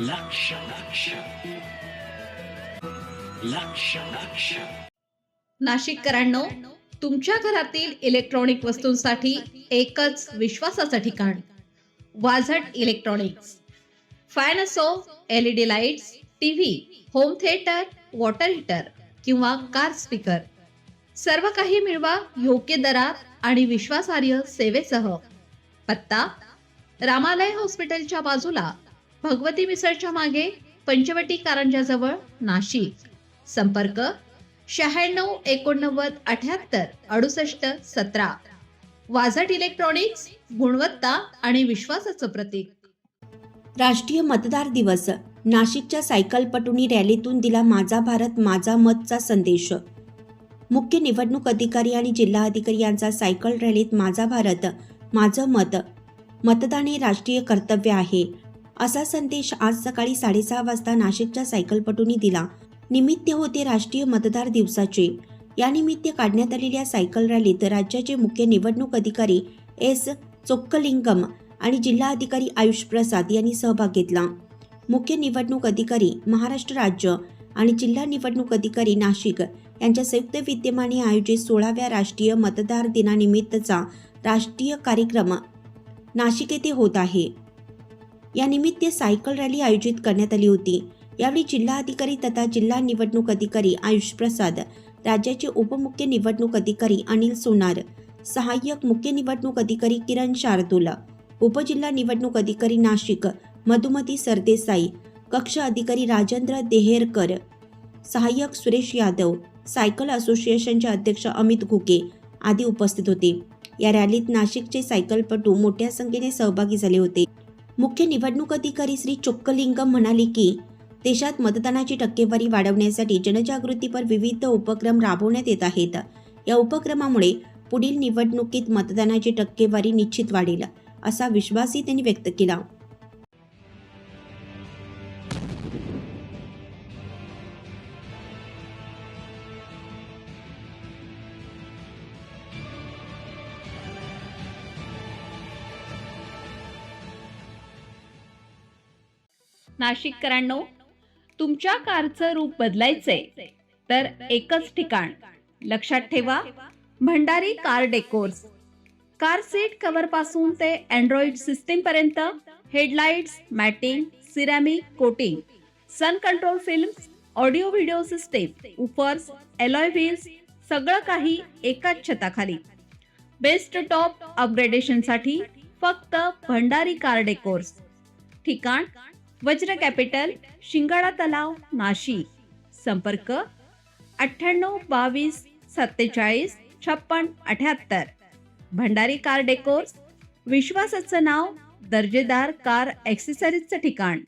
लक्ष लक्ष लक्ष लक्ष नाशिककरांनो, तुमच्या घरातील इलेक्ट्रॉनिक वस्तूंसाठी एकच विश्वासाचं ठिकाण, वाझट इलेक्ट्रॉनिक्स. फॅन असो, LED lights, TV, home theatre, water heater किंवा कार स्पीकर, सर्व काही मिळवा योग्य दरात आणि विश्वासार्ह सेवेसह. पत्ता: रामालय हॉस्पिटलच्या बाजूला, भगवती मिसळच्या मागे, पंचवटी कारंजाजवळ, नाशिक. संपर्क: 96 89 78 68 17. वाझट इलेक्ट्रॉनिक्स, गुणवत्ता आणि विश्वासाचं प्रतीक. राष्ट्रीय मतदार दिवस. नाशिकच्या सायकलपटूंनी रॅलीतून दिला माझा भारत माझा मतचा संदेश. मुख्य निवडणूक अधिकारी आणि जिल्हा अधिकारी यांचा सायकल रॅलीत माझा भारत माझं मत, मतदान हे राष्ट्रीय कर्तव्य आहे, असा संदेश आज सकाळी 6:30 वाजता नाशिकच्या सायकलपटूंनी दिला. निमित्त होते राष्ट्रीय मतदार दिवसाचे. यानिमित्त काढण्यात आलेल्या सायकल रॅलीत राज्याचे मुख्य निवडणूक अधिकारी एस. चोक्कलिंगम आणि जिल्हा अधिकारी आयुष प्रसाद यांनी सहभाग घेतला. मुख्य निवडणूक अधिकारी महाराष्ट्र राज्य आणि जिल्हा निवडणूक अधिकारी नाशिक यांच्या संयुक्त विद्यमाने आयोजित 16व्या राष्ट्रीय मतदार दिनानिमित्तचा राष्ट्रीय कार्यक्रम नाशिक येथे होत आहे. यानिमित्त सायकल रॅली आयोजित करण्यात आली होती. यावेळी जिल्हा अधिकारी तथा जिल्हा निवडणूक अधिकारी आयुष प्रसाद, राज्याचे उपमुख्य निवडणूक अधिकारी अनिल सोनार, सहाय्यक मुख्य निवडणूक अधिकारी किरण शार्दूल, उपजिल्हा निवडणूक अधिकारी नाशिक मधुमती सरदेसाई, कक्ष अधिकारी राजेंद्र देहेरकर, सहाय्यक सुरेश यादव, सायकल असोसिएशनचे अध्यक्ष अमित घुगे आदी उपस्थित होते. या रॅलीत नाशिकचे सायकलपटू मोठ्या संख्येने सहभागी झाले होते. मुख्य निवडणूक अधिकारी श्री चोक्कलिंगम म्हणाले की देशात मतदानाची टक्केवारी वाढवण्यासाठी जनजागृतीपर विविध उपक्रम राबवण्यात येत आहेत. या उपक्रमामुळे पुढील निवडणुकीत मतदानाची टक्केवारी निश्चित वाढेल, असा विश्वासही त्यांनी व्यक्त केला. नाशिककरांनो, तुमच्या कारचं रूप बदलायचंय तर एकच ठिकाण. लक्षात ठेवा, Bhandari car decors. Car seat cover पासून ते अँड्रॉइड सिस्टीम पर्यंत, headlights, matting, ceramic coating, sun control films, audio video system, woofers, alloy wheels, सगळं काही एकाच छताखाली. बेस्ट टॉप अपग्रेडेशनसाठी फक्त भंडारी कार डेकोर्स. ठिकाण: वज्र कॅपिटल, शिंगाडा तलाव, नाशिक. संपर्क: 98 22 47 56 78. भंडारी कार डेकोर्स, विश्वासाचं नाव, दर्जेदार कार ॲक्सेसरीजचं ठिकाण.